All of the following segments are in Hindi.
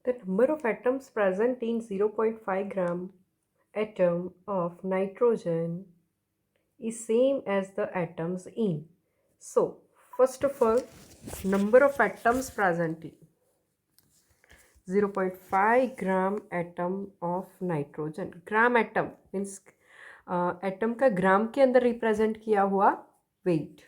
The number of atoms present in 0.5 gram atom of nitrogen is same as the atoms in. So, first of all, number of atoms present in 0.5 gram atom of nitrogen. Gram atom means atom का ग्राम के अंदर रिप्रेजेंट किया हुआ weight.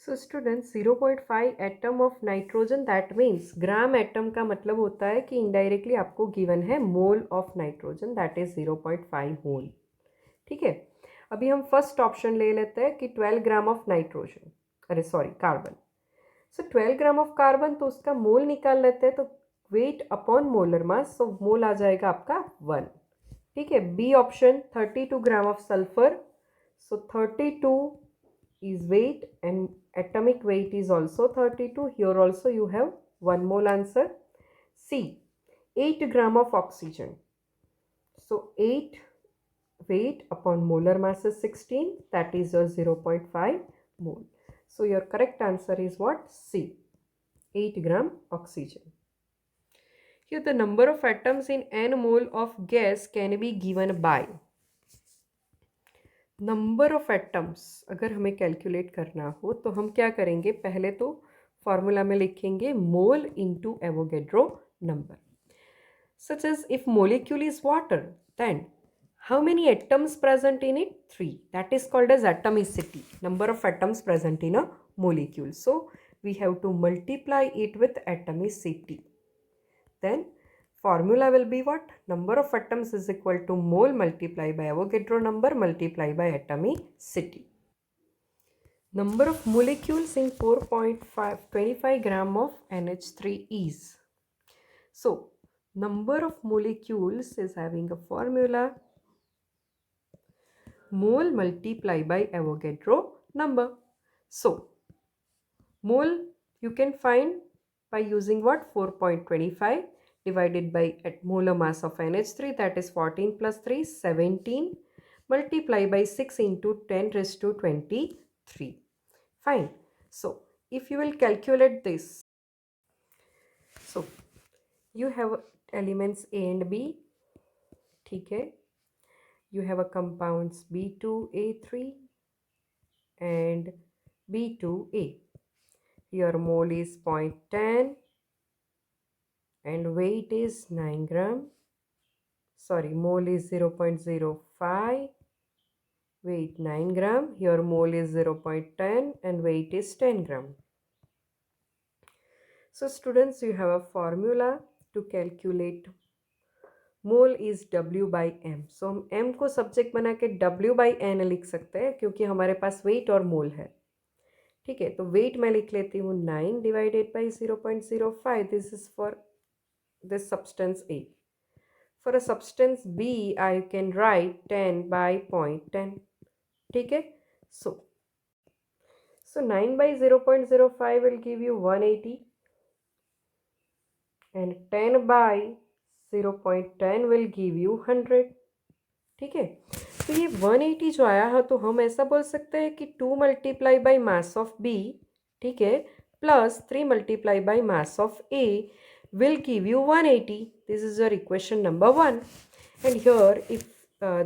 So student 0.5 atom of nitrogen, that means gram atom का मतलब होता है कि इनडायरेक्टली आपको गिवन है mole of nitrogen, that is 0.5 mole. ठीक है, अभी हम फर्स्ट ऑप्शन ले लेते हैं कि 12 ग्राम ऑफ नाइट्रोजन, अरे sorry carbon. So 12 gram of carbon, तो उसका मोल निकाल लेते हैं. तो weight upon molar mass, so mole आ जाएगा आपका 1. ठीक है, B option 32 gram of sulphur. So 32 is weight and atomic weight is also 32. Here also you have 1 mole answer. C, 8 gram of oxygen. So 8 weight upon molar mass is 16, that is your 0.5 mole. So your correct answer is what? C, 8 gram oxygen. Here the number of atoms in n mole of gas can be given by number of atoms. अगर हमें कैलकुलेट करना हो तो हम क्या करेंगे, पहले तो फॉर्मूला में लिखेंगे mole into Avogadro number. Such as if molecule is water, then how many atoms present in it? 3. That is called as atomicity, number of atoms present in a molecule. So we have to multiply it with atomicity. Then formula will be what? Number of atoms is equal to mole multiplied by Avogadro number multiplied by atomicity. Number of molecules in 4.25 gram of NH3 is. So number of molecules is having a formula mole multiplied by Avogadro number. So mole you can find by using what? 4.25 divided by molar mass of NH3, that is 14 plus 3, 17, multiply by 6 into 10 raised to 23. Fine. So if you will calculate this, so you have elements A and B. ठीक है, you have a compounds B2A3 and B2A. Your mole is 0.10 and weight is 9 gram. Sorry, mole is 0.05, weight 9 gram. Your mole is 0.10 and weight is 10 gram. So students, you have a formula to calculate mole is W by M. So हम M को सब्जेक्ट बना के W by N लिख सकते हैं क्योंकि हमारे पास weight और mole है. ठीक है, तो weight मैं लिख लेती हूँ 9 divided by 0.05. This is for this substance A. For a substance B, I can write 10 by 0.10. ठीक है, so 9 by 0.05 will give you 180 and 10 by 0.10 will give you 100. ठीक है, तो ये 180 जो आया है, तो हम ऐसा बोल सकते हैं कि 2 multiply by mass of B, ठीक है, plus 3 multiply by mass of A will give you 180. This is your equation number 1. And here if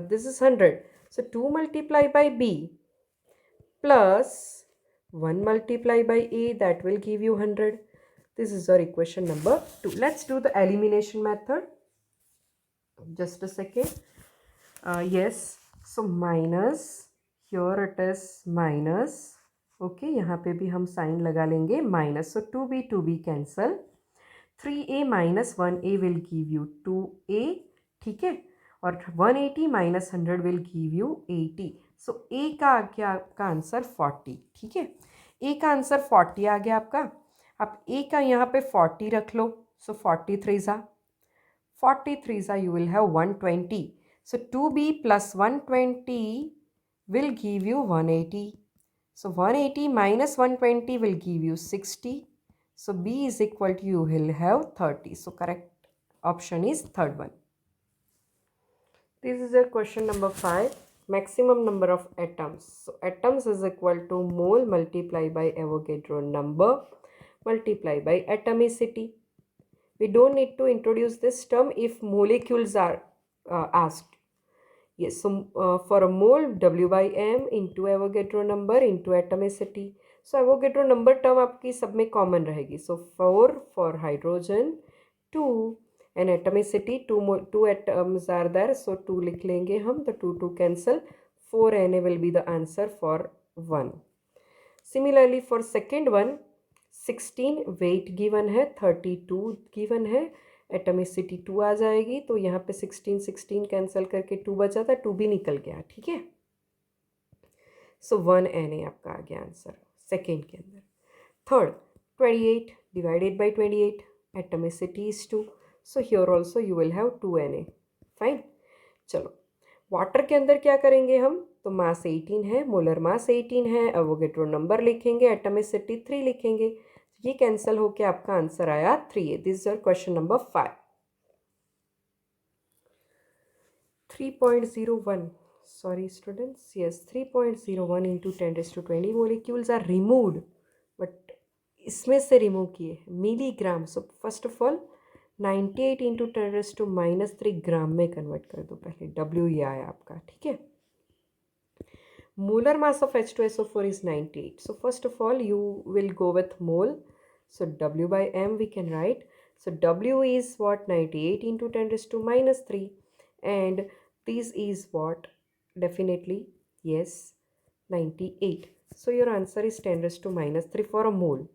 this is 100, so 2 multiply by B plus 1 multiply by A, that will give you 100. This is your equation number 2. Let's do the elimination method. Just a second. Yes, so minus, here it is minus. Okay, यहाँ पे भी हम साइन लगा लेंगे minus. So 2B cancel. 3A minus 1A will give you 2A. ठीक है, और 180 minus 100 will give you 80. So A का आ गया आपका आंसर 40. ठीक है, A का आंसर 40 आ गया आपका. आप A का यहाँ पे 40 रख लो. So 43 you will have 120. So 2B plus 120 will give you 180. So 180 minus 120 will give you 60. So B is equal to, you will have 30. So correct option is third one. This is your question number 5. Maximum number of atoms. So atoms is equal to mole multiplied by Avogadro number multiply by atomicity. We don't need to introduce this term if molecules are asked. Yes, so for a mole, W by M into Avogadro number into atomicity. So Avogadro number term आपकी सब में common रहेगी. So 4 for hydrogen, 2 and atomicity, two atoms are there. So 2 लिख लेंगे हम, the 2 cancel. 4 Na will be the answer for 1. Similarly for second one, 16 weight given है, 32 given है, एटमिसिटी 2 आ जाएगी. तो यहाँ पे 16 कैंसिल करके 2 बचा था, 2 भी निकल गया. ठीक है. सो 1 Na आपका आ गया आंसर सेकेंड के अंदर. Third, 28 divided by 28, atomicity is 2. So here also you will have 2 Na. Fine. चलो वाटर के अंदर क्या करेंगे हम, तो मास 18 है, मोलर मास 18 है, एवोगैड्रो नंबर लिखेंगे, एटमिसिटी 3 लिखेंगे. ये कैंसिल होके आपका आंसर आया 3. This is your question number 5. 3.01, sorry students, yes, 3.01 into 10⁻20 molecules are removed, but इसमें से रिमूव किए milligram. So first of all 98 into 10⁻³ ग्राम में कन्वर्ट कर दो पहले. W ये आया आपका. ठीक है. molar mass of H2SO4 is 98. So first of all you will go with mole. So W by M we can write. So W is what, 98 into 10⁻³ and this is what, definitely yes, 98. So your answer is 10⁻³ for a mole.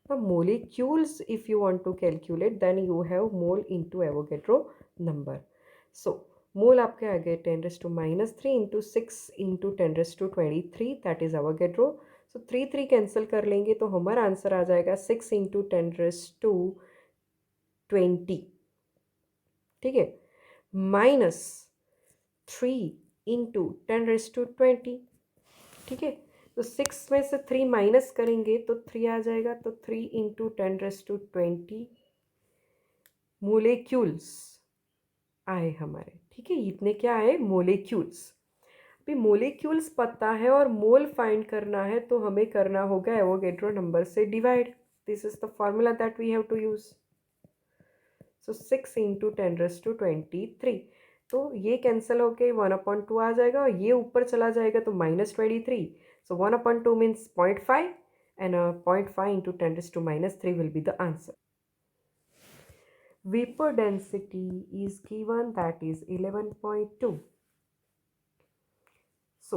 Now molecules if you want to calculate, then you have mole into Avogadro number. So मोल आपके आ गए 10⁻³ into 6 into 10⁻23, that is Avogadro. So 3 cancel कर लेंगे तो हमारा आंसर आ जाएगा 6 इंटू 10⁻20. ठीक है. -3 इंटू 10⁻20. ठीक है. तो 6 में से 3 माइनस करेंगे तो 3 आ जाएगा. तो 3 इंटू 10⁻20 मोलेक्यूल्स आए हमारे. ठीक है. इतने क्या आए, मोलेक्यूल्स. अभी मोलेक्यूल्स पता है और मोल फाइंड करना है तो हमें करना होगा एवोगैड्रो नंबर से divide. This is the formula that we have to use. So 6 into 10⁻23. तो ये कैंसिल होके 1/2 आ जाएगा और ये ऊपर चला जाएगा तो -23. सो 1/2 means 0.5 and 0.5 into 10⁻³ will be the answer. Vapor density is given, that is 11.2. So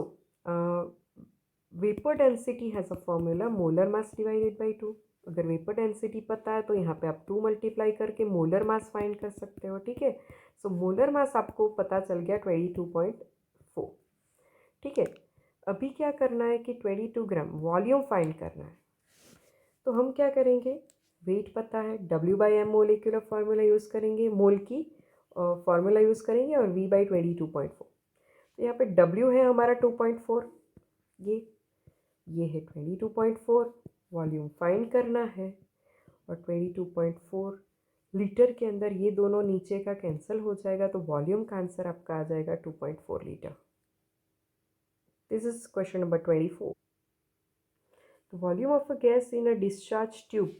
vapor density has a formula, molar mass divided by 2. अगर वेपर डेंसिटी पता है तो यहाँ पे आप 2 मल्टीप्लाई करके मोलर मास फाइंड कर सकते हो. ठीक है. सो मोलर मास आपको पता चल गया 22.4. ठीक है. अभी क्या करना है कि 22 ग्राम वॉल्यूम फाइंड करना है. तो हम क्या करेंगे, वेट पता है, W by M molecular formula use करेंगे, मोल की फार्मूला यूज़ करेंगे और V बाई 22.4. तो यहाँ पे W है हमारा 2.4, ये है 22.4. वॉल्यूम फाइंड करना है और 22.4 लीटर के अंदर ये दोनों नीचे का कैंसिल हो जाएगा तो वॉल्यूम का आंसर आपका आ जाएगा 2.4 litre. This is question number 24. The volume of a gas in a discharge tube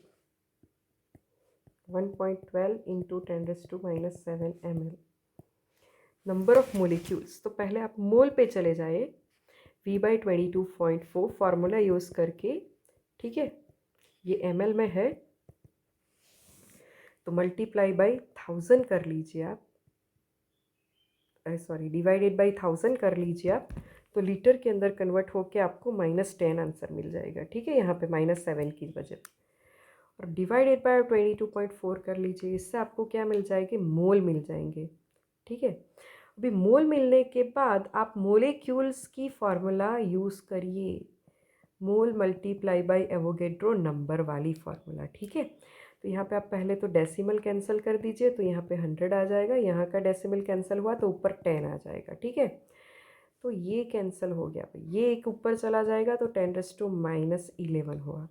1.12 into 10⁻⁻7 ml. Number of molecules. तो पहले आप मोल पे चले जाए, V बाई 22.4 फार्मूला यूज़ करके. ठीक है. ये ml में है तो मल्टीप्लाई बाई 1000 कर लीजिए आप, सॉरी डिवाइडेड बाई 1000 कर लीजिए आप. तो लीटर के अंदर कन्वर्ट होके आपको -10 आंसर मिल जाएगा. ठीक है. यहाँ पे -7 की वजह. और डिवाइडेड बाय 22.4 कर लीजिए. इससे आपको क्या मिल जाएगी, मोल मिल जाएंगे. ठीक है. अभी मोल मिलने के बाद आप मोलेक्यूल्स की फार्मूला यूज़ करिए, मोल मल्टीप्लाई बाय एवोगैड्रो नंबर वाली फार्मूला. ठीक है. तो यहाँ पे आप पहले तो डेसिमल कैंसिल कर दीजिए तो यहाँ पे 100 आ जाएगा. यहाँ का डेसिमल कैंसिल हुआ तो ऊपर 10 आ जाएगा. ठीक है. तो ये कैंसिल हो गया. ये एक ऊपर चला जाएगा तो 10⁻11 हुआ.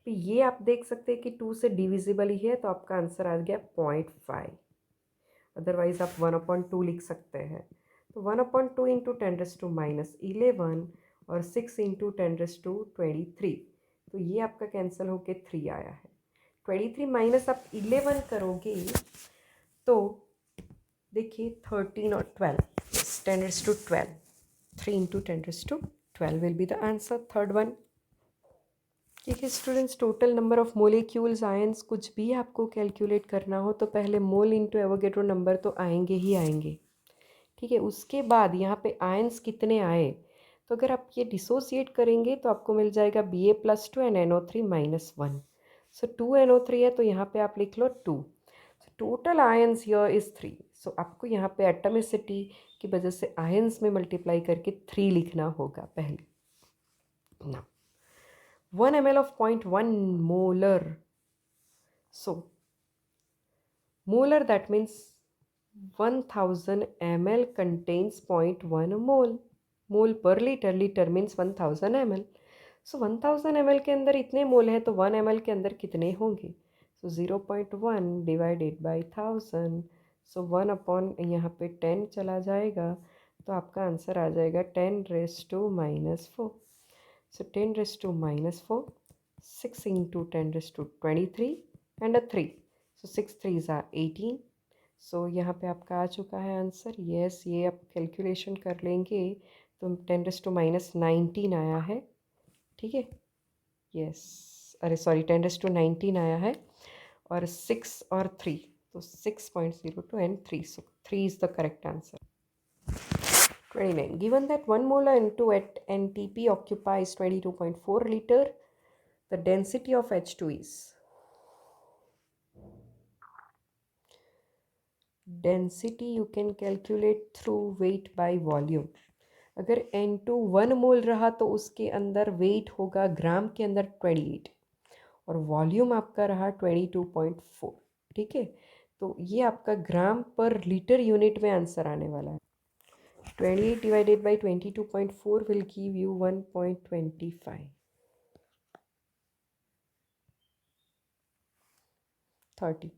ये आप देख सकते हैं कि 2 से डिविजिबल ही है तो आपका आंसर आ गया 0.5. अदरवाइज आप 1/2 लिख सकते हैं. तो 1/2 इंटू 10⁻11 और 6 इंटू 10⁻23. तो ये आपका कैंसिल होके 3 आया है. 23 माइनस आप 11 करोगे तो देखिए 13 और 12, 10⁻12, 3 into 10⁻12 will be the answer, third one. ठीक है students, total number of molecules ions कुछ भी आपको कैलकुलेट करना हो तो पहले मोल इंटू एवोगेड्रो नंबर तो आएंगे ही आएंगे। ठीक है, उसके बाद यहाँ पे आयंस कितने आए, तो अगर आप ये डिसोसिएट करेंगे तो आपको मिल जाएगा Ba+2 and NO3-1। So 2NO3 है तो यहाँ पे आप लिख लो 2। Total ions here is 3। सो आपको यहाँ पे एटमिसिटी की वजह से आयंस में मल्टीप्लाई करके 3 लिखना होगा पहले ना। 1 ml of 0.1 molar. So, molar that means 1000 ml contains 0.1 mole. मोल पर लीटर, लीटर मीन्स 1000 ml. सो 1000 ml के अंदर इतने मोल हैं तो 1 ml के अंदर कितने होंगे, सो 0.1 डिवाइडेड बाई 1000, सो 1 अपॉन यहाँ पे 10 चला जाएगा तो आपका आंसर आ जाएगा 10⁻⁻4। So 10⁻⁻4, 6 into 10⁻23 and a 3. So 6 3s are 18. So यहाँ पे आपका आ चुका है आंसर। यस, ये आप कैलकुलेशन कर लेंगे तो 10⁻19 आया है। ठीक है, यस, अरे सॉरी 10⁻19 आया है और 6 और 3 तो 6.02 and 3, so 3 is the correct answer. 29. Given that 1 molar N2 at NTP occupies 22.4 liter, the density of H2 is. Density you can calculate through weight by volume. अगर N2 1 मोल रहा तो उसके अंदर वेट होगा ग्राम के अंदर 28 और वॉल्यूम आपका रहा 22.4। ठीक है, तो ये आपका ग्राम पर लीटर यूनिट में आंसर आने वाला है। 28 divided by 22.4 will give you 1.25. 30.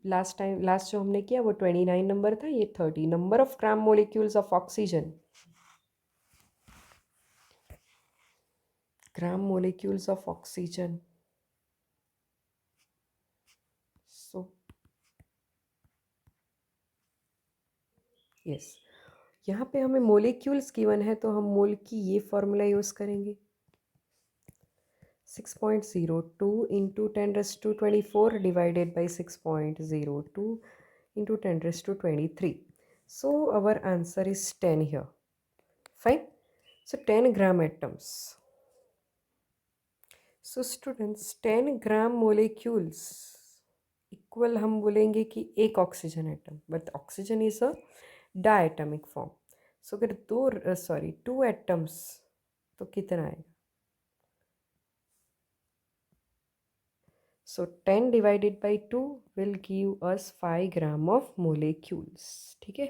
Last जो हमने किया वो 29 नंबर था, ये 30। Number of gram molecules of oxygen, gram molecules of oxygen. So yes, यहाँ पे हमें मोलिक्यूल्स गिवन है तो हम मोल की ये फॉर्मूला यूज़ करेंगे, 6.02 into 10⁻24 divided by 6.02 into 10⁻23. So our answer is 10 here. Fine. So 10 gram atoms. So students 10 gram molecules equal हम बोलेंगे कि एक oxygen atom, but oxygen is a diatomic form. So अगर टू एटम्स तो कितना आएगा, so 10 divided by 2 will give us 5 gram of molecules. ठीक है,